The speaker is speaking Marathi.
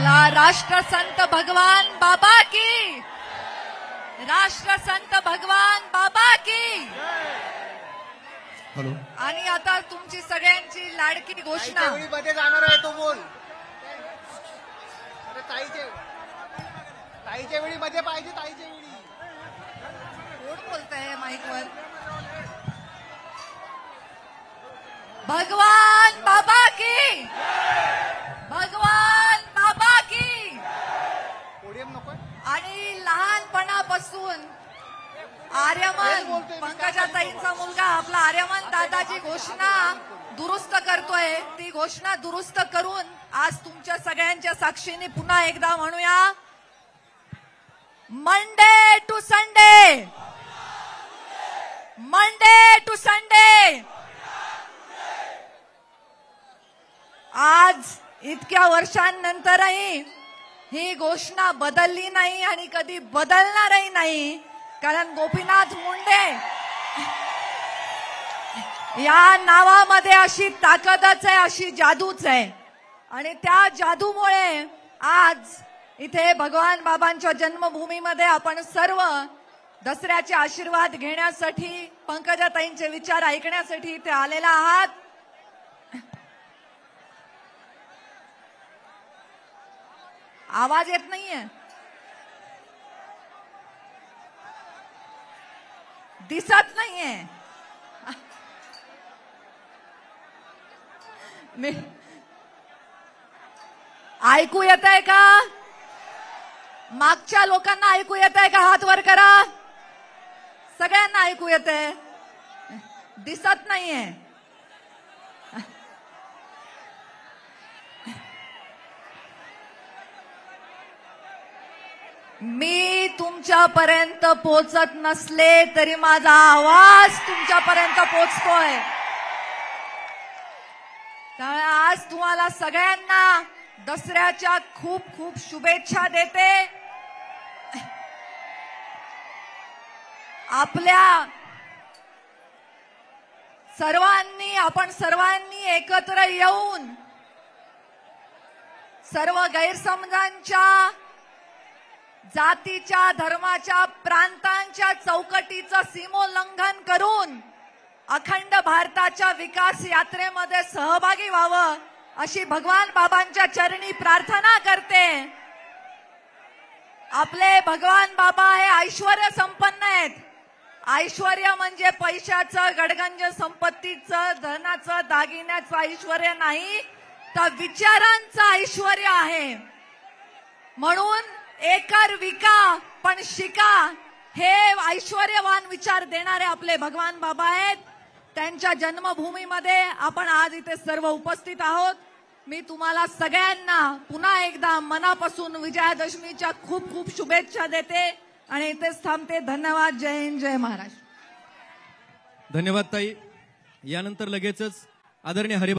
बोला राष्ट्रसंत भगवान बाबा की, राष्ट्रसंत भगवान बाबा की। हॅलो। आणि आता तुमची सगळ्यांची लाडकी घोषणा मध्ये जाणार आहे तो बोल। अरे ताईच्या वेळी मध्ये पाहिजे, ताईच्या वेळी कोण बोलतंय माईकवर? भगवान बाबा की, भगवान बाबा की। पोडियम नको। आणि लहानपणापासून आर्यमन पंकजाताईंचा मुलगा आपला आर्यमन दादाची घोषणा दुरुस्त करतोय, ती घोषणा दुरुस्त करून आज तुमच्या सगळ्यांच्या साक्षीने पुन्हा एकदा म्हणूया, Monday to Sunday, Monday to Sunday. आज इतक्या वर्षांनंतरही ही घोषणा बदलली नाही आणि कधी बदलणारही नाही, कारण गोपीनाथ मुंडे या नावामध्ये अशी ताकदच आहे, अशी जादूच आहे। आणि त्या जादूमुळे आज इथे भगवान बाबांच्या जन्मभूमीमध्ये आपण सर्व दसऱ्याचे आशीर्वाद घेण्यासाठी, पंकजाताईंचे विचार ऐकण्यासाठी इथे आलेला आहात। आवाज येत नाहीये, दिसत नाहीये। ऐकू येत आहे का? मागच्या लोकांना ऐकू येत आहे का? हात वर करा। सगळ्यांना ऐकू येत आहे, दिसत नाहीये। मी तुमच्यापर्यंत पोहोचत नसले तरी माझा आवाज तुमच्यापर्यंत पोहोचतोय। त्यामुळे आज तुम्हाला सगळ्यांना दसऱ्याच्या खूप खूप शुभेच्छा देते। आपण सर्वांनी एकत्र येऊन सर्व गैरसमजांच्या, जातीच्या, धर्माच्या, प्रांतांच्या चौकटीचं सीमोल्लंघन करून अखंड भारताच्या विकास यात्रेमध्ये सहभागी व्हावं अशी भगवान बाबांच्या चरणी प्रार्थना करते। आपले भगवान बाबा हे ऐश्वर्य संपन्न आहेत। ऐश्वर्य म्हणजे पैशाचं, गडगंज संपत्तीचं, धनाचं, दागिन्याचं ऐश्वर्य नाही, तर विचारांचं ऐश्वर्य आहे। म्हणून एकर विका पण शिका हे ऐश्वर्यवान विचार देणारे आपले भगवान बाबा आहेत। त्यांच्या जन्मभूमीमध्ये आपण आज इथे सर्व उपस्थित आहोत। मी तुम्हाला सगळ्यांना पुन्हा एकदा मनापासून विजयादशमीच्या खूप खूप शुभेच्छा देते आणि इथेच थांबते। धन्यवाद। जय हिंद, जय महाराष्ट्र। धन्यवाद ताई। यानंतर लगेचच आदरणीय हरि